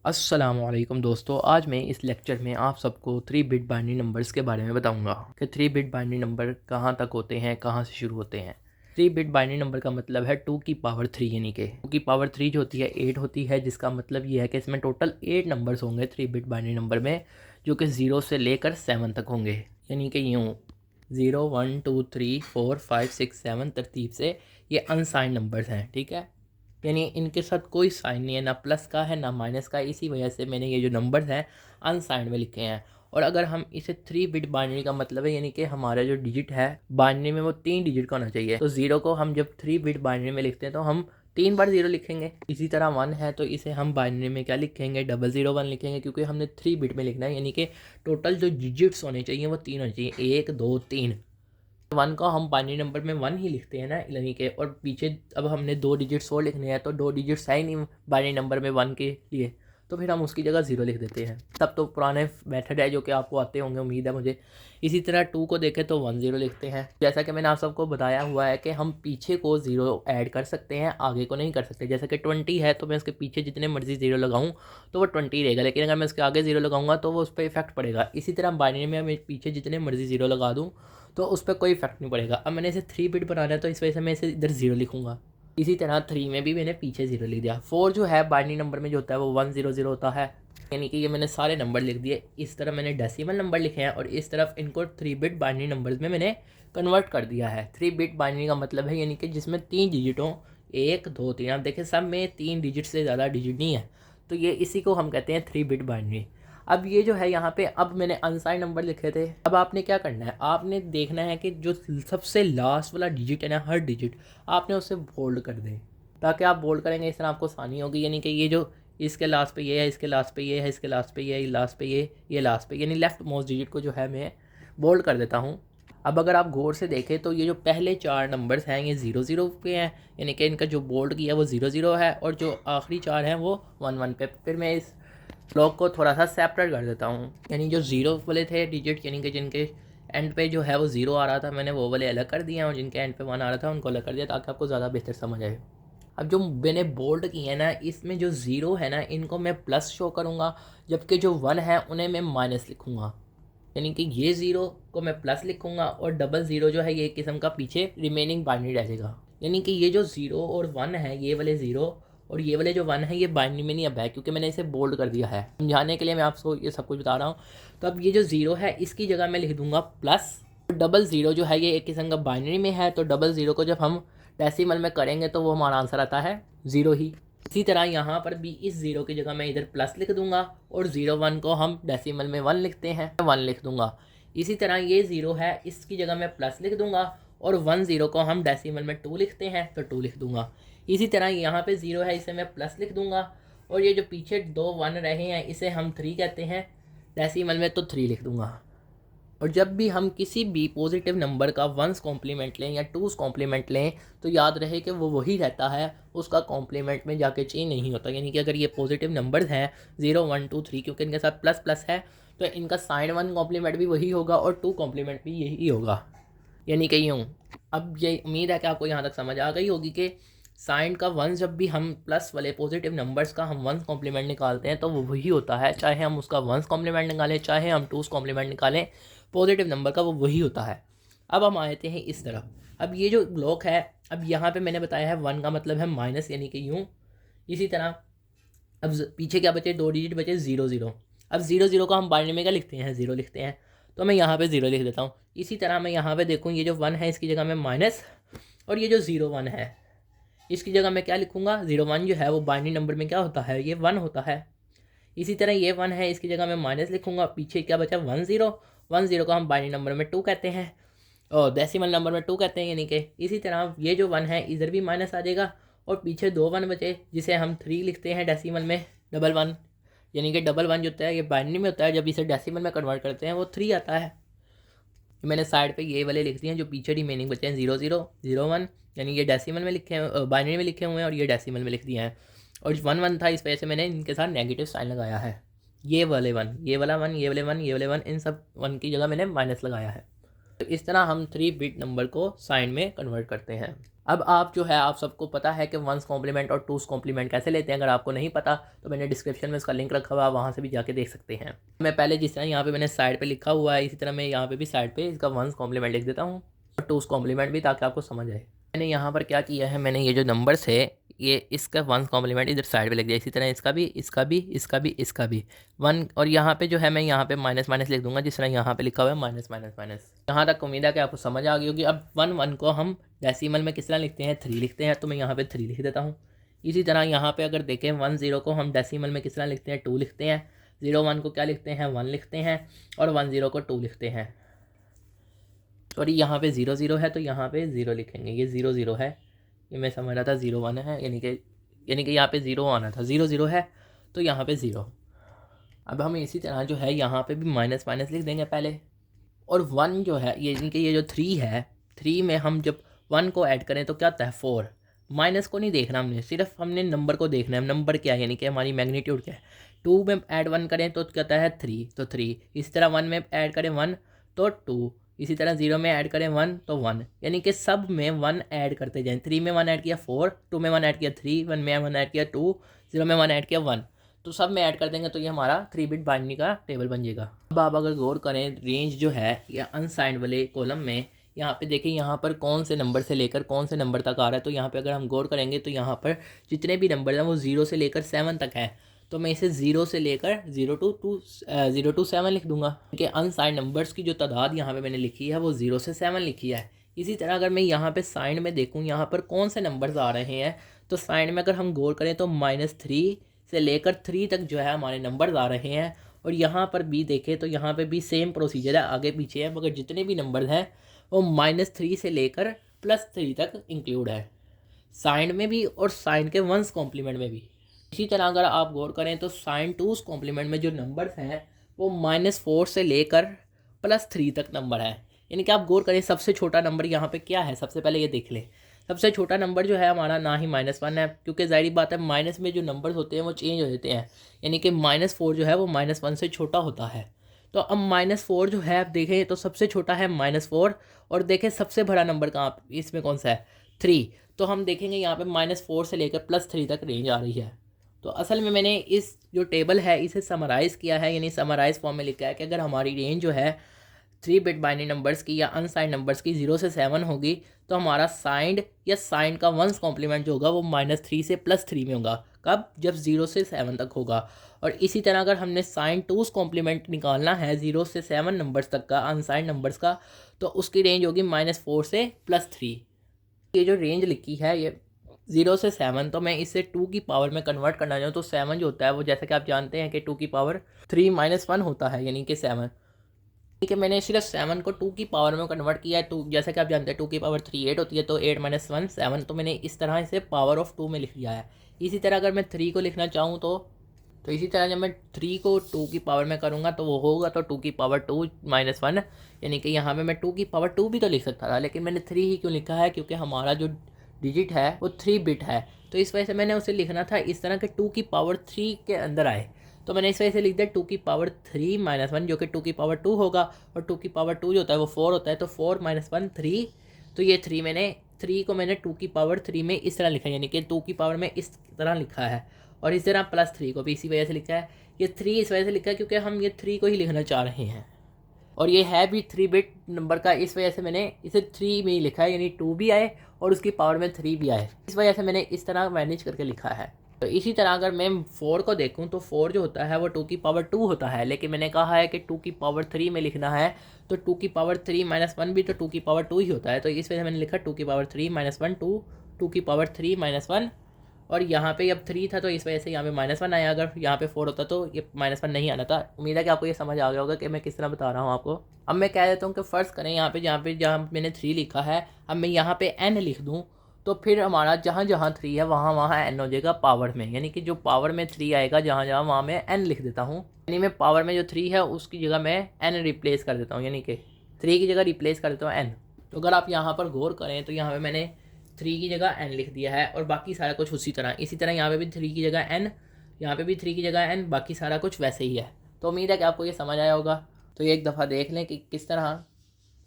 अस्सलामुअलैकुम दोस्तों, आज मैं इस लेक्चर में आप सबको 3 बिट बाइनरी नंबर्स के बारे में बताऊंगा कि 3 बिट बाइनरी नंबर कहाँ तक होते हैं, कहाँ से शुरू होते हैं। 3 बिट बाइनरी नंबर का मतलब है 2 की पावर 3, यानी कि 2 की पावर 3 जो होती है 8 होती है, जिसका मतलब ये है कि इसमें टोटल 8 नंबर्स होंगे 3 बिट बाइनरी नंबर में, जो कि 0 से लेकर 7 तक होंगे। यानी कि यूँ 0 1 2 3 4 5 6 7 तरतीब से ये अनसाइन नंबर्स हैं, ठीक है। यानी इनके साथ कोई साइन नहीं है, ना प्लस का है ना माइनस का। इसी वजह से मैंने ये जो नंबर्स हैं अनसाइंड में लिखे हैं। और अगर हम इसे 3 बिट बाइनरी का मतलब है, यानी कि हमारा जो डिजिट है बाइनरी में वो 3 डिजिट का होना चाहिए। तो 0 को हम जब 3 बिट बाइनरी में लिखते हैं तो हम 3 बार 0 लिखेंगे। इसी तरह 1 है तो इसे हम बाइनरी में क्या लिखेंगे, 001 लिखेंगे, क्योंकि हमने 3 बिट में लिखना है। यानी कि टोटल जो डिजिट्स होने चाहिए वो 3 होने चाहिए, 1 2 3। 1 को हम बाइनरी नंबर में 1 ही लिखते हैं ना, यानी कि, और पीछे अब हमने 2 डिजिट्स और लिखने हैं तो 2 डिजिट्स है ही नहीं बाइनरी नंबर में 1 के लिए, तो फिर हम उसकी जगह 0 लिख देते हैं। तब तो पुराने मेथड है जो कि आपको आते होंगे, उम्मीद है मुझे। इसी तरह 2 को देखें तो 1 0 लिखते हैं। जैसा कि मैंने आप सबको बताया हुआ है कि हम पीछे को 0 ऐड कर सकते हैं, आगे को नहीं कर सकते। जैसे कि 20 है तो मैं उसके पीछे जितने मर्जी 0 लगाऊँ तो वो 20 रहेगा, लेकिन अगर मैं उसके आगे 0 लगाऊंगा तो वो उस पर इफेक्ट पड़ेगा। इसी तरह बाइनरी में मैं पीछे जितने मर्जी 0 लगा दूँ तो उस पर कोई इफेक्ट नहीं पड़ेगा। अब मैंने इसे 3 बिट बनाना है तो इस वजह से मैं इसे इधर 0 लिखूंगा। इसी तरह 3 में भी मैंने पीछे 0 लिख दिया। 4 जो है बाइनरी नंबर में जो होता है वो 1 0 0 होता है, यानी कि ये मैंने सारे नंबर लिख दिए। इस तरह मैंने डेसिमल नंबर लिखे हैं और इस तरफ इनको 3 बिट बाइनरी नंबर्स में मैंने कन्वर्ट कर दिया है। 3 बिट बाइनरी का मतलब है यानी कि जिसमें 3 डिजिट हों, 1 2 3। आप देखें सब में 3 डिजिट से ज़्यादा डिजिट नहीं है, तो ये इसी को हम कहते हैं 3 बिट बाइनरी। अब ये जो है यहाँ पे, अब मैंने अनसाइन नंबर लिखे थे। अब आपने क्या करना है, आपने देखना है कि जो सबसे लास्ट वाला डिजिट है ना, हर डिजिट आपने उसे बोल्ड कर दें, ताकि आप बोल्ड करेंगे इस तरह आपको आसानी होगी। यानी कि ये जो इसके लास्ट पे ये है, इसके लास्ट पे ये है, इसके लास्ट पे ये लास्ट पे ये लास्ट पे, यानी लेफ्ट मोस्ट डिजिट को जो है मैं बोल्ड कर देता हूँ। अब अगर आप गौर से देखें तो ये जो पहले 4 नंबर्स हैं ये 0 0 पे हैं, यानी कि इनका जो बोल्ड किया है वो 0 0 है, और जो आखिरी 4 हैं वो 1 1 पे। फिर मैं इस ब्लॉक को थोड़ा सा सेपरेट कर देता हूँ, यानी जो 0 वाले थे डिजिट, यानी कि जिनके एंड पे जो है वो 0 आ रहा था, मैंने वो वाले अलग कर दिए हैं, और जिनके एंड पे 1 आ रहा था उनको अलग कर दिया, ताकि आपको ज़्यादा बेहतर समझ आए। अब जो मैंने बोल्ड किए हैं ना, इसमें जो 0 है ना इनको मैं प्लस शो करूँगा, जबकि जो 1 है उन्हें मैं माइनस लिखूँगा। यानी कि ये 0 को मैं प्लस लिखूँगा और 0 जो है ये किस्म का पीछे रिमेनिंग बाइनरी रह जाएगा। यानी कि ये जो 0 और 1 है, ये वाले 0 और ये वाले जो 1 है ये बाइनरी में नहीं अब है, क्योंकि मैंने इसे बोल्ड कर दिया है समझाने के लिए, मैं आपको ये सब कुछ बता रहा हूँ। तो अब ये जो 0 है इसकी जगह मैं लिख दूंगा प्लस। 0 जो है ये एक किस्म का बाइनरी में है, तो 0 को जब हम डेसिमल में करेंगे तो वो हमारा आंसर आता है 0 ही। इसी तरह यहाँ पर भी इस 0 की जगह मैं इधर प्लस लिख दूंगा, और 0 1 को हम डेसिमल में 1 लिखते हैं, 1 लिख दूंगा। इसी तरह ये 0 है, इसकी जगह मैं प्लस लिख दूंगा, और 1 0 को हम डेसिमल में 2 लिखते हैं, तो 2 लिख दूंगा। इसी तरह यहाँ पे 0 है, इसे मैं प्लस लिख दूंगा, और ये जो पीछे 2 1 रहे हैं इसे हम 3 कहते हैं डेसिमल में, तो 3 लिख दूंगा। और जब भी हम किसी भी पॉजिटिव नंबर का 1s कॉम्प्लीमेंट लें या 2s कॉम्प्लीमेंट लें तो याद रहे कि वो वही रहता है, उसका कॉम्प्लीमेंट में जाके चेंज नहीं होता। यानी कि अगर ये पॉजिटिव नंबर्स हैं 0 1 2 3, क्योंकि इनके साथ प्लस प्लस है, तो इनका साइन 1 कॉम्प्लीमेंट भी वही होगा और 2 कॉम्प्लीमेंट भी यही होगा। यानी कि यूँ। अब ये उम्मीद है कि आपको यहाँ तक समझ आ गई होगी कि साइन का 1 जब भी हम प्लस वाले पॉजिटिव नंबर्स का हम 1 कॉम्प्लीमेंट निकालते हैं तो वो वही होता है, चाहे हम उसका 1 कॉम्प्लीमेंट निकालें चाहे हम 2 कॉम्प्लीमेंट निकालें, पॉजिटिव नंबर का वो वही होता है। अब हम आते हैं इस तरफ। अब ये जो ब्लॉक है, अब यहाँ पे मैंने बताया है 1 का मतलब है माइनस, यानी कि यूँ। इसी तरह अब पीछे क्या बचे, 2 डिजिट बचे 0 0। अब 0 0 को हम बाइनरी में क्या लिखते हैं, 0 लिखते हैं, तो मैं यहाँ पे 0 लिख देता हूँ। इसी तरह मैं यहाँ पे देखूँ, ये जो 1 है इसकी जगह मैं माइनस, और ये जो 0 1 है इसकी जगह मैं क्या लिखूँगा, 0 1 जो है वो बाइनरी नंबर में क्या होता है, ये 1 होता है। इसी तरह ये 1 है, इसकी जगह मैं माइनस लिखूँगा, पीछे क्या बचा 1 0। 1 0 को हम बाइनरी नंबर में 2 कहते हैं, और डेसिमल नंबर में 2 कहते हैं, यानी कि। इसी तरह ये जो 1 है इधर भी माइनस आ जाएगा, और पीछे 2 1 बचे जिसे हम 3 लिखते हैं डेसिमल में, 1 1। यानी कि 1 1 जो होता है ये बाइनरी में होता है, जब इसे डेसिमल में कन्वर्ट करते हैं वो 3 आता है। मैंने साइड पे ये वाले लिख दिए हैं, जो पीछे रिमेनिंग बचे हैं 0 0 0 1, यानी ये डेसिमल में लिखे हैं, बाइनरी में लिखे हुए हैं, और ये डेसिमल में लिख दिए हैं। और 1 1 था, इस वजह से मैंने इनके साथ नेगेटिव साइन लगाया है। ये वाले 1, ये वाला 1, ये वाले 1, ये वाले 1, इन सब 1 की जगह मैंने माइनस लगाया है। तो इस तरह हम 3 बिट नंबर को साइन में कन्वर्ट करते हैं। अब आप जो है आप सबको पता है कि वंस कॉम्प्लीमेंट और टूस कॉम्प्लीमेंट कैसे लेते हैं। अगर आपको नहीं पता तो मैंने डिस्क्रिप्शन में उसका लिंक रखा हुआ है, वहाँ से भी जाके देख सकते हैं। मैं पहले जिस तरह यहाँ पे मैंने साइड पे लिखा हुआ है, इसी तरह मैं यहाँ पे भी साइड पे इसका वंस कॉम्प्लीमेंट लिख देता हूँ और टूस कॉम्प्लीमेंट भी, ताकि आपको समझ आए। मैंने यहाँ पर क्या किया है, मैंने ये जो नंबर्स है ये इसका वंस कॉम्प्लीमेंट इधर साइड पे लिख दिया। इसी तरह इसका भी, इसका भी, इसका भी, इसका भी वन। और यहाँ पे जो है मैं यहाँ पे माइनस माइनस लिख दूंगा, जिस तरह यहाँ पे लिखा हुआ है माइनस माइनस माइनस। यहाँ तक उम्मीद है कि आपको समझ आ गई होगी। अब वन को हम डेसिमल में किस तरह लिखते हैं, 3 लिखते हैं, तो मैं यहाँ पे 3 लिख देता हूँ। इसी तरह यहाँ पे अगर देखें 10 को हम डेसिमल में किस तरह लिखते हैं, 2 लिखते हैं। 01 को क्या लिखते हैं, 1 लिखते हैं। और 10 को 2 लिखते हैं। सॉरी, यहाँ पे 00 है तो यहाँ पे 0 लिखेंगे। ये 00 है, ये मैं समझ रहा था 01 है, यानी कि यहाँ पे 0 आना था। 00 है तो यहाँ पे 0। अब हम इसी तरह जो है यहाँ पे भी माइनस माइनस लिख देंगे पहले। और 1 जो है यानी कि ये जो 3 है, 3 में हम जब 1 को ऐड करें तो क्या होता है, 4। माइनस को नहीं देखना हमने, सिर्फ हमने नंबर को देखना है। नंबर क्या है, यानी कि हमारी मैग्नीट्यूड क्या है। 2 में ऐड 1 करें तो क्या होता है, 3, तो 3। इसी तरह 1 में ऐड करें 1 तो 2। इसी तरह 0 में ऐड करें 1 तो 1। यानी कि सब में 1 ऐड करते जाएं। 3 में 1 ऐड किया 4, 2 में 1 ऐड किया 3, 1 में 1 ऐड किया 2, 0 में 1 ऐड किया 1। तो सब में ऐड कर देंगे तो ये हमारा 3 बिट बाइनरी का टेबल बन जाएगा। अब आप अगर गौर करें रेंज जो है या अनसाइंड वाले कॉलम में, यहाँ पे देखिए यहाँ पर कौन से नंबर से लेकर कौन से नंबर तक आ रहा है। तो यहाँ पे अगर हम गौर करेंगे तो यहाँ पर जितने भी नंबर हैं वो 0 से लेकर 7 तक हैं। तो मैं इसे 0 से लेकर 0 to 7 लिख दूंगा, क्योंकि अनसाइंड नंबर्स की जो तादाद यहाँ पे मैंने लिखी है वो 0 से 7 लिखी है। इसी तरह अगर मैं यहाँ पे साइड में देखूँ यहाँ पर कौन से नंबर्स आ रहे हैं, तो साइड में अगर हम गौर करें तो -3 से लेकर 3 तक जो है हमारे नंबर्स आ रहे हैं। और यहाँ पर भी देखें तो यहाँ पे भी सेम प्रोसीजर है, आगे पीछे है, मगर जितने भी नंबर्स हैं वो -3 से लेकर +3 तक इंक्लूड है, साइन में भी और साइन के वंस कॉम्प्लीमेंट में भी। इसी तरह अगर आप गौर करें तो साइन टूस कॉम्प्लीमेंट में जो नंबर्स हैं वो -4 से लेकर +3 तक नंबर है। यानी कि आप गौर करें सबसे छोटा नंबर यहाँ पे क्या है, सबसे पहले ये देख लें। सबसे छोटा नंबर जो है हमारा ना ही -1 है, क्योंकि जाहिर बात है माइनस में जो नंबर्स होते हैं वो चेंज हो जाते हैं। यानी कि -4 जो है वो -1 से छोटा होता है। तो अब -4 जो है आप देखें तो सबसे छोटा है -4। और देखें सबसे बड़ा नंबर कहाँ इसमें कौन सा है, 3। तो हम देखेंगे यहाँ पे -4 से लेकर +3 तक रेंज आ रही है। तो असल में मैंने इस जो टेबल है इसे समराइज़ किया है, यानी समराइज़ फॉर्म में लिखा है कि अगर हमारी रेंज जो है 3 बिट बाइनरी नंबर्स की या अनसाइंड नंबर्स की 0 से 7 होगी, तो हमारा साइंड या साइंड का वंस कॉम्प्लीमेंट जो होगा वो -3 से +3 में होगा। कब, जब 0 से 7 तक होगा। और इसी तरह अगर हमने साइन टूस कॉम्प्लीमेंट निकालना है 0 से 7 नंबर्स तक का अनसाइंड नंबर्स का, तो उसकी रेंज होगी -4 से +3। ये जो रेंज लिखी है ये 0 से 7, तो मैं इसे 2 की पावर में कन्वर्ट करना चाहूँ तो 7 जो होता है वो, जैसा कि आप जानते हैं कि 2 की पावर 3 - 1 होता है, यानी कि 7। ठीक है, मैंने सिर्फ 7 को 2 की पावर में कन्वर्ट किया है। 2 जैसा कि आप जानते हैं 2 की पावर 3 8 होती है, तो 8 - 1 7। तो मैंने इस तरह इसे पावर ऑफ 2 में लिख लिया है। इसी तरह अगर मैं 3 को लिखना चाहूँ तो इसी तरह जब मैं 3 को 2 की पावर में करूँगा तो वो होगा तो 2 की पावर 2 - 1। यानी कि यहाँ पे मैं 2 की पावर 2 भी तो लिख सकता था, लेकिन मैंने 3 ही क्यों लिखा है, क्योंकि हमारा जो डिजिट है वो 3 बिट है। तो इस वजह से मैंने उसे लिखना था इस तरह के 2 की पावर 3 के अंदर आए। तो मैंने इस वजह से लिख दिया 2 की पावर 3 - 1, जो कि 2 की पावर 2 होगा। और 2 की पावर 2 जो होता है वो 4 होता है, तो 4 - 1 3। तो ये 3 को मैंने 2 की पावर 3 में इस तरह लिखा है, यानी कि 2 की पावर में इस तरह लिखा है। और इस तरह +3 को भी इसी वजह से लिखा है। ये 3 इस वजह से लिखा है क्योंकि हम ये 3 को ही लिखना चाह रहे हैं। और ये है भी 3 बिट नंबर का, इस वजह से मैंने इसे 3 में ही लिखा है, यानी 2 भी आए और उसकी पावर में 3 भी आए। इस वजह से मैंने इस तरह मैनेज करके लिखा है। तो इसी तरह अगर मैं 4 को देखूं तो 4 जो होता है वो 2 की पावर 2 होता है, लेकिन मैंने कहा है कि 2 की पावर 3 में लिखना है, तो 2 की पावर 3 - 1 भी तो 2 की पावर 2 ही होता है। तो इस वजह से मैंने लिखा 2 की पावर 3 - 1 2 की पावर 3 - 1। और यहाँ पे अब 3 था तो इस वजह से यहाँ पे -1 आया। अगर यहाँ पे 4 होता तो ये -1 नहीं आना था। उम्मीद है कि आपको ये समझ आ गया होगा कि मैं किस तरह बता रहा हूँ आपको। अब मैं कह देता हूँ कि फ़र्ज़ करें जहाँ मैंने 3 लिखा है, अब मैं यहाँ पे n लिख दूँ, तो फिर हमारा जहाँ जहाँ 3 है वहाँ वहाँ n हो जाएगा पावर में। यानी कि जो पावर में 3 आएगा जहाँ जहाँ वहाँ मैं n लिख देता हूँ। यानी मैं पावर में जो 3 है उसकी जगह मैं n रिप्लेस कर देता हूँ, यानी कि 3 की जगह रिप्लेस कर देता हूँ n। तो अगर आप यहाँ पर गौर करें तो यहाँ पर मैंने 3 की जगह n लिख दिया है और बाकी सारा कुछ उसी तरह। इसी तरह यहाँ पे भी 3 की जगह n, यहाँ पे भी 3 की जगह n, बाकी सारा कुछ वैसे ही है। तो उम्मीद है कि आपको ये समझ आया होगा। तो ये एक दफ़ा देख लें कि किस तरह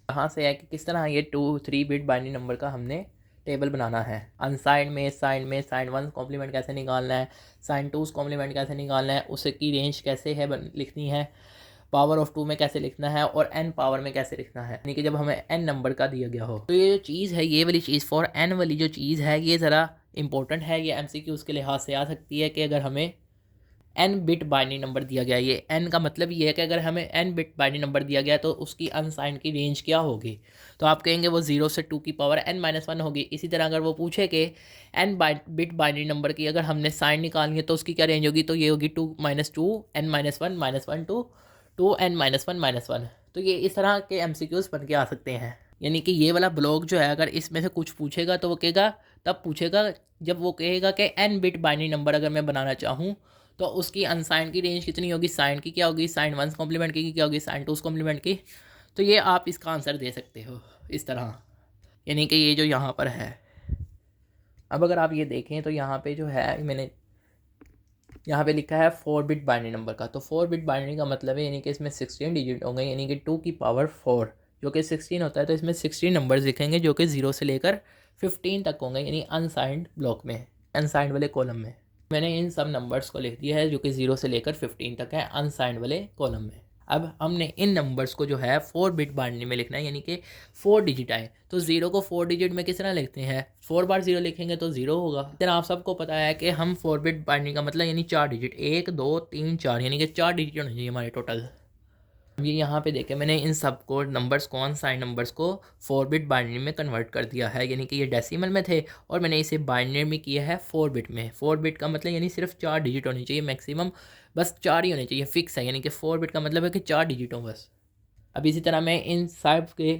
कहाँ से है कि किस तरह ये 3 बिट बाइनरी नंबर का हमने टेबल बनाना है। अनसाइंड में, साइन में, साइन वन कॉम्प्लीमेंट कैसे निकालना है, साइन टू कॉम्प्लीमेंट कैसे निकालना है, उसकी रेंज कैसे है लिखनी है, पावर ऑफ 2 में कैसे लिखना है और n पावर में कैसे लिखना है, यानी कि जब हमें n नंबर का दिया गया हो। तो ये जो चीज़ है, ये वाली चीज़ फॉर n वाली जो चीज़ है, ये ज़रा इंपॉर्टेंट है। ये MCQ के लिहाज से आ सकती है कि अगर हमें n बिट बाइनरी नंबर दिया गया है, ये n का मतलब ये है कि अगर हमें n बिट बाइनरी नंबर दिया गया है तो उसकी अनसाइंड की रेंज क्या होगी, तो आप कहेंगे वो 0 से 2 की पावर n-1 होगी। इसी तरह अगर वो पूछे कि n बिट बाइनरी नंबर की अगर हमने साइन निकालनी है तो उसकी क्या रेंज होगी, तो ये होगी 2 - 2 n-1 -1 2 n-1 तो ये इस तरह के MCQs बन के आ सकते हैं। यानी कि ये वाला ब्लॉक जो है, अगर इसमें से कुछ पूछेगा तो वो कहेगा, तब पूछेगा जब वो कहेगा कि n बिट बाइनरी नंबर अगर मैं बनाना चाहूँ तो उसकी अनसाइन की रेंज कितनी होगी, साइन की क्या होगी, साइन वन कॉम्प्लीमेंट की क्या होगी, साइन टू कॉम्प्लीमेंट की। तो ये आप इसका आंसर दे सकते हो इस तरह, यानी कि ये जो यहाँ पर है। अब अगर आप ये देखें तो यहाँ पे जो है, मैंने यहाँ पे लिखा है 4 बिट बाइनरी नंबर का। तो 4 बिट बाइनरी का मतलब है यानी कि इसमें 16 डिजिट होंगे, यानी कि 2 की पावर 4 जो कि 16 होता है। तो इसमें 16 नंबर्स लिखेंगे जो कि 0 से लेकर 15 तक होंगे, यानी अनसाइंड ब्लॉक में, अनसाइंड वाले कॉलम में। मैंने इन सब नंबर्स को लिख दिया है जो कि 0 से लेकर 15 तक है अनसाइंड वाले कॉलम में। अब हमने इन नंबर्स को जो है 4 बिट बाइनरी में लिखना है, यानी कि 4 डिजिट आए। तो 0 को 4 डिजिट में किस तरह लिखते हैं, 4 बार 0 लिखेंगे तो 0 होगा। फिर आप सबको पता है कि हम 4 बिट बाइनरी का मतलब यानी 4 डिजिट, 1 2 3 4, यानी कि 4 डिजिट होने चाहिए हमारे टोटल। ये यहाँ पे देखें, मैंने इन सब को नंबर्स को, अनसाइंड नंबर्स को 4 बिट बाइनरी में कन्वर्ट कर दिया है, यानी कि ये डेसिमल में थे और मैंने इसे बाइनरी में किया है 4 बिट में। 4 बिट का मतलब यानी सिर्फ 4 डिजिट होनी चाहिए मैक्सिमम, बस 4 ही होने चाहिए, फिक्स है। यानी कि 4 बिट का मतलब है कि 4 डिजिट हो बस। अब इसी तरह मैं इन साइड के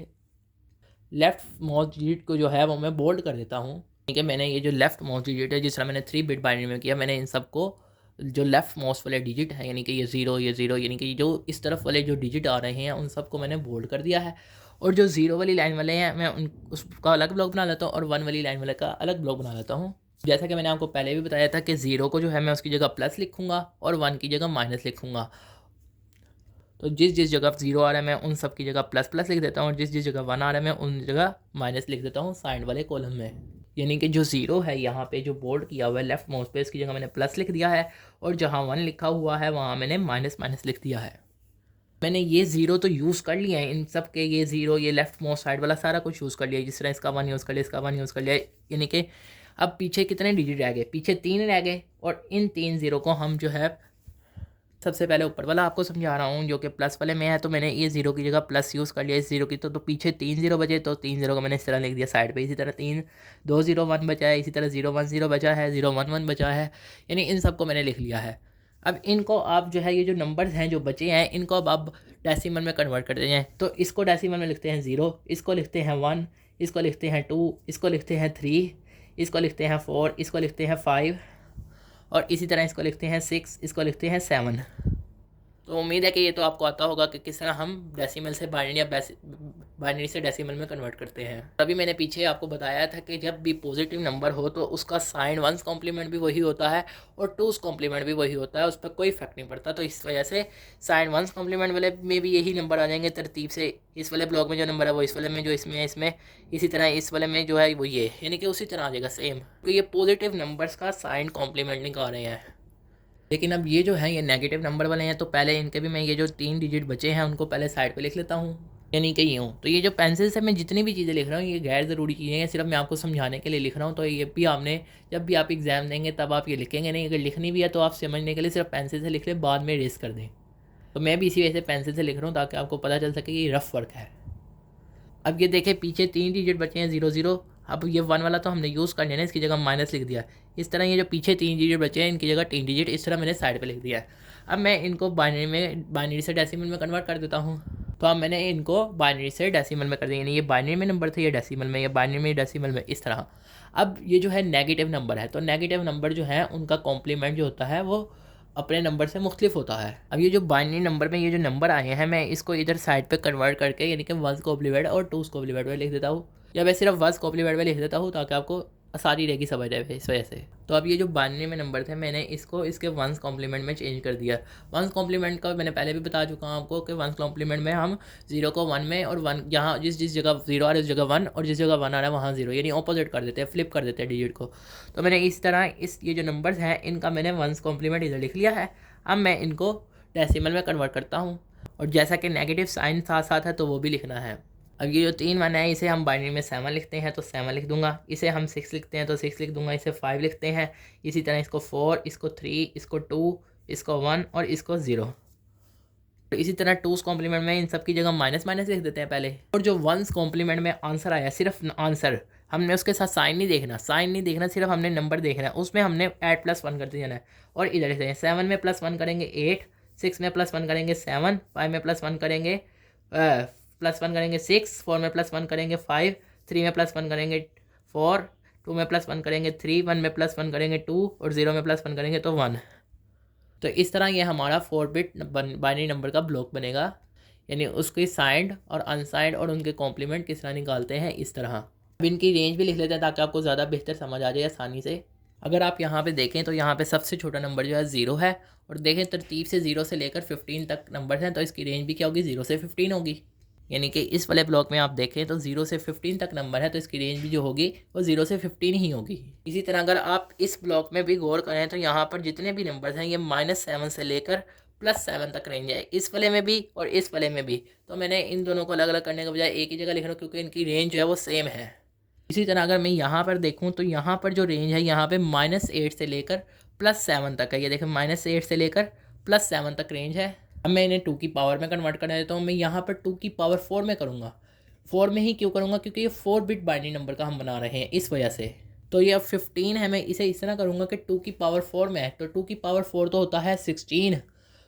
लेफ़्ट मोस्ट डिजिट को जो है वो मैं बोल्ड कर देता हूँ, यानी कि मैंने ये जो लेफ़्ट मोस्ट डिजिट है, जिस तरह मैंने 3 बिट बाइनरी में किया, मैंने इन सब को जो लेफ़्ट मोस्ट वाले डिजिट है, यानी कि ये ज़ीरो, यानी कि जो इस तरफ वाले जो डिजिट आ रहे हैं उन सबको मैंने बोल्ड कर दिया है। और जो 0 वाली लाइन वाले हैं मैं उसका अलग ब्लॉक बना लेता हूँ और 1 वाली लाइन वाले का अलग ब्लॉक बना लेता हूँ। जैसा कि मैंने आपको पहले भी बताया था कि 0 को जो है मैं उसकी जगह प्लस लिखूँगा और 1 की जगह माइनस लिखूँगा। तो जिस जिस जगह 0 आ रहा है मैं उन सब की जगह प्लस प्लस लिख देता हूँ और जिस जिस जगह 1 आ रहा है मैं उन जगह माइनस लिख देता हूँ साइड वाले कॉलम में। यानी कि जो 0 है यहाँ पे जो बोल्ड किया हुआ है लेफ्ट माउस पे, इसकी जगह मैंने प्लस लिख दिया है और जहाँ 1 लिखा हुआ है वहाँ मैंने माइनस माइनस लिख दिया है। मैंने ये 0 तो यूज़ कर लिया है इन सब के, ये 0 ये लेफ्ट मोस्ट साइड वाला सारा कुछ यूज़ कर लिया, जिस तरह इसका 1 यूज़ कर लिया, इसका 1 यूज़ कर लिया। यानी कि अब पीछे कितने डिजिट रह गए, पीछे 3 रह गए और इन 3 0 को हम जो है, सबसे पहले ऊपर वाला आपको समझा रहा हूँ जो कि प्लस वाले में है, तो मैंने ये 0 की जगह प्लस यूज़ कर लिया इस 0 की। तो पीछे 3 0 बचे, तो 3 0 को मैंने इस तरह लिख दिया साइड पे। इसी तरह 3 2 0 1 बचा है, इसी तरह 0 1 0 बचा है, 0 1 1 बचा है, यानी इन सब को मैंने लिख लिया है। अब इनको आप जो है ये जो नंबर्स हैं जो बचे हैं इनको अब आप डेसिमल में कन्वर्ट करते हैं। तो इसको डेसिमल में लिखते हैं 0, इसको लिखते हैं 1, इसको लिखते हैं 2, इसको लिखते हैं 3, इसको लिखते हैं 4, इसको लिखते हैं 5 और इसी तरह इसको लिखते हैं 6, इसको लिखते हैं 7। तो उम्मीद है कि ये तो आपको आता होगा कि किस तरह हम डेसिमल से बाइनरी या बाइनरी से डेसिमल में कन्वर्ट करते हैं। तभी मैंने पीछे आपको बताया था कि जब भी पॉजिटिव नंबर हो तो उसका साइन 1 कॉम्प्लीमेंट भी वही होता है और 2 कॉम्प्लीमेंट भी वही होता है, उस पर कोई इफेक्ट नहीं पड़ता। तो इस वजह से साइन 1 कॉम्प्लीमेंट वाले में भी यही नंबर आ जाएंगे तरतीब से। इस वाले ब्लॉक में जो नंबर है वो इस वाले में, जो इसमें है इसमें, इसी तरह इस वाले में जो है वो ये, यानी कि उसी तरह आ जाएगा सेम। तो ये पॉजिटिव नंबर्स का साइन कॉम्प्लीमेंट निकाल रहे हैं। लेकिन अब ये जो है ये नेगेटिव नंबर वाले हैं, तो पहले इनके भी मैं ये जो 3 डिजिट बचे हैं उनको पहले साइड पे लिख लेता हूँ, यानी कि यूँ। तो ये जो पेंसिल से मैं जितनी भी चीज़ें लिख रहा हूँ ये गैर ज़रूरी चीज़ें हैं, सिर्फ मैं आपको समझाने के लिए लिख रहा हूँ। तो ये भी आपने जब भी आप एग्ज़ाम देंगे तब आप ये लिखेंगे नहीं, अगर लिखनी भी है तो आप समझने के लिए सिर्फ पेंसिल से लिख लें, बाद में रेस कर दें। तो मैं भी इसी वजह से पेंसिल से लिख रहा हूँ ताकि आपको पता चल सके कि ये रफ वर्क है। अब ये देखें पीछे 3 डिजिट बचे हैं 0 0, अब ये 1 वाला तो हमने यूज़ कर लिया ना, इसकी जगह माइनस लिख दिया। इस तरह ये जो पीछे 3 डिजिट बचे हैं इनकी जगह 3 डिजिट इस तरह मैंने साइड पे लिख दिया है। अब मैं इनको बाइनरी से डेसिमल में कन्वर्ट कर देता हूँ। तो अब मैंने इनको बाइनरी से डेसिमल में कर दिया, यानी ये बाइनरी में नंबर थे, ये डेसिमल में, ये बाइनरी में डेसिमल में, इस तरह। अब ये जो है नेगेटिव नंबर है, तो नेगेटिव नंबर जो है उनका कॉम्प्लीमेंट जो होता है वो अपने नंबर से मुख्तलिफ होता है। अब ये जो बाइनरी नंबर में ये जो नंबर आए हैं मैं इसको इधर साइड पे कन्वर्ट करके यानी कि 1 को डिवाइड और 2 को डिवाइड में लिख देता हूँ, या मैं सिर्फ 1 को डिवाइड में लिख देता हूँ ताकि आपको सारी रहेगी समझ रहे इस वजह से। तो अब ये जो बाइनरी में नंबर थे मैंने इसको इसके वंस कॉम्प्लीमेंट में चेंज कर दिया। वंस कॉम्प्लीमेंट का मैंने पहले भी बता चुका हूँ आपको कि वंस कॉम्प्लीमेंट में हम 0 को 1 में और 1 जहाँ जिस जिस जगह 0 आ रहा है उस जगह 1 और जिस जगह 1 आ रहा है वहाँ 0, यानी ऑपोजिट कर देते हैं, फ्लिप कर देते हैं डिजिट को। तो मैंने इस तरह ये जो नंबर्स हैं इनका मैंने वंस कॉम्प्लीमेंट इधर लिख लिया है। अब मैं इनको डेसिमल में कन्वर्ट करता हूँ और जैसा कि नेगेटिव साइन साथ साथ है तो वो भी लिखना है। अब ये जो 3 1 है इसे हम बाइनरी में 7 लिखते हैं तो 7 लिख दूंगा, इसे हम 6 लिखते हैं तो 6 लिख दूंगा, इसे 5 लिखते हैं, इसी तरह इसको 4, इसको 3, इसको 2, इसको 1 और इसको 0। तो इसी तरह टूस कॉम्प्लीमेंट में इन सब की जगह माइनस माइनस लिख देते हैं पहले। और जो वंस कॉम्प्लीमेंट में आंसर आया, सिर्फ आंसर, हमने उसके साथ साइन नहीं देखना, सिर्फ हमने नंबर देखना है, उसमें हमने ऐड +1 करते जाना है। और इधर लिखते हैं 7 में +1 करेंगे 8, 6 में +1 करेंगे 7, 5 में +1 करेंगे +1 करेंगे 6, 4 में +1 करेंगे 5, 3 में +1 करेंगे 4, 2 में +1 करेंगे 3, 1 में +1 करेंगे 2 और 0 में +1 करेंगे तो 1। तो इस तरह ये हमारा 4 बिट बाइनरी नंबर का ब्लॉक बनेगा, यानी उसके साइंड और अनसाइंड और उनके कॉम्प्लीमेंट किस तरह निकालते हैं इस तरह। अब इनकी रेंज भी लिख लेते हैं ताकि आपको ज़्यादा बेहतर समझ आ जाए आसानी से। अगर आप यहाँ पे देखें तो यहाँ पे सबसे छोटा नंबर जो है 0 है, और देखें तरतीब से 0 से लेकर 15 तक नंबर हैं, तो इसकी रेंज भी क्या होगी, 0 से 15 होगी। यानी कि इस वाले ब्लॉक में आप देखें तो 0 से 15 तक नंबर है, तो इसकी रेंज भी जो होगी वो 0 से 15 ही होगी। इसी तरह अगर आप इस ब्लॉक में भी गौर करें तो यहाँ पर जितने भी नंबर्स हैं ये -7 से लेकर +7 तक रेंज है, इस वाले में भी और इस वाले में भी। तो मैंने इन दोनों को अलग अलग करने के बजाय एक ही जगह लिख रहा हूँ क्योंकि इनकी रेंज जो है वो सेम है। इसी तरह अगर मैं यहाँ पर देखूँ तो यहाँ पर जो रेंज है यहाँ पे -8 से लेकर +7 तक है। ये देखें -8 से लेकर +7 तक रेंज है। अब मैं इन्हें 2 की पावर में कन्वर्ट करना देता हूँ। मैं यहाँ पर 2 की पावर 4 में करूँगा। 4 में ही क्यों करूँगा, क्योंकि ये 4 बिट बाइनरी नंबर का हम बना रहे हैं इस वजह से। तो ये अब 15 है, मैं इसे इस तरह करूँगा कि 2 की पावर 4 में है, तो 2 की पावर 4 तो होता है 16।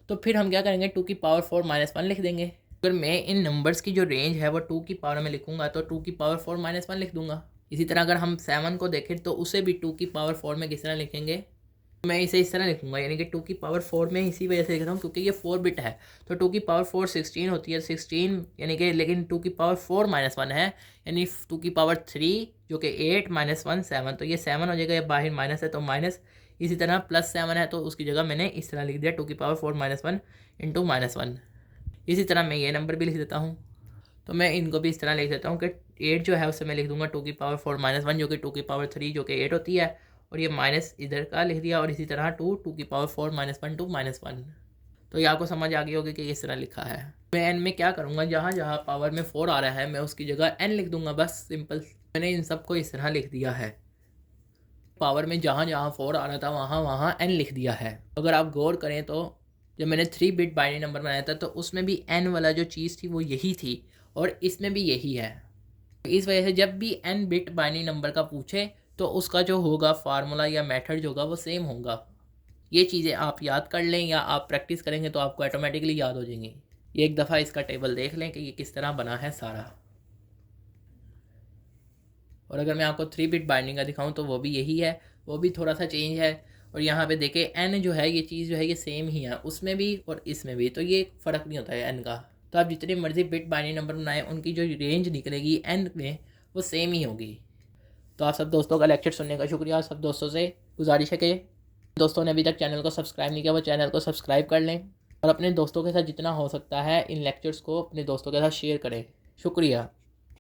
तो फिर हम क्या करेंगे, 2 की पावर 4 -1 लिख देंगे। अगर मैं इन नंबर्स की जो रेंज है वो 2 की पावर में लिखूँगा तो 2 की पावर 4 -1 लिख दूँगा। इसी तरह अगर हम 7 को देखें तो उसे भी 2 की पावर 4 में किस तरह लिखेंगे, मैं इसे इस तरह लिखूँगा, यानी कि 2 की पावर 4 में इसी वजह से लिख रहा हूँ क्योंकि ये 4 बिट है। तो 2 की पावर 4 16 होती है, 16 यानी कि, लेकिन 2 की पावर 4 -1 है, यानी 2 की पावर 3 जो कि 8 -1 7, तो ये 7 हो जाएगा, ये बाहर माइनस है तो माइनस। इसी तरह +7 है तो उसकी जगह मैंने इस तरह लिख दिया 2 की पावर 4 -1 इंटू -1। इसी तरह मैं ये नंबर भी लिख देता हूँ, तो मैं इनको भी इस तरह लिख देता हूँ कि 8 जो है उससे मैं लिख दूँगा 2 की पावर 4 -1 जो कि 2 की पावर 3 जो कि 8 होती है, और ये माइनस इधर का लिख दिया, और इसी तरह 2 की पावर 4 -1 टू -1। तो ये आपको समझ आ गई होगी कि किस तरह लिखा है। मैं एन में क्या करूँगा, जहाँ जहाँ पावर में 4 आ रहा है मैं उसकी जगह एन लिख दूँगा, बस सिंपल। मैंने इन सब को इस तरह लिख दिया है, पावर में जहाँ जहाँ 4 आ रहा था वहाँ वहाँ एन लिख दिया है। अगर आप गौर करें तो जब मैंने 3 बिट बाइनरी नंबर बनाया था तो उसमें भी एन वाला जो चीज़ थी वो यही थी, और इसमें भी यही है। इस वजह से जब भी n बिट बाइनरी नंबर का पूछे तो उसका जो होगा फार्मूला या मेथड जो होगा वो सेम होगा। ये चीज़ें आप याद कर लें या आप प्रैक्टिस करेंगे तो आपको ऑटोमेटिकली याद हो जाएंगी। ये एक दफ़ा इसका टेबल देख लें कि ये किस तरह बना है सारा। और अगर मैं आपको 3 बिट बाइंडिंग का दिखाऊं तो वो भी यही है, वो भी थोड़ा सा चेंज है। और यहाँ पे देखें n जो है ये चीज़ जो है ये सेम ही है उसमें भी और इसमें भी, तो ये फ़र्क नहीं होता है n का। तो आप जितनी मर्ज़ी बिट बाइनरी नंबर बनाएं उनकी जो रेंज निकलेगी n में वो सेम ही होगी। तो आप सब दोस्तों का लेक्चर सुनने का शुक्रिया। सब दोस्तों से गुजारिश है कि दोस्तों ने अभी तक चैनल को सब्सक्राइब नहीं किया वो चैनल को सब्सक्राइब कर लें, और अपने दोस्तों के साथ जितना हो सकता है इन लेक्चर्स को अपने दोस्तों के साथ शेयर करें। शुक्रिया।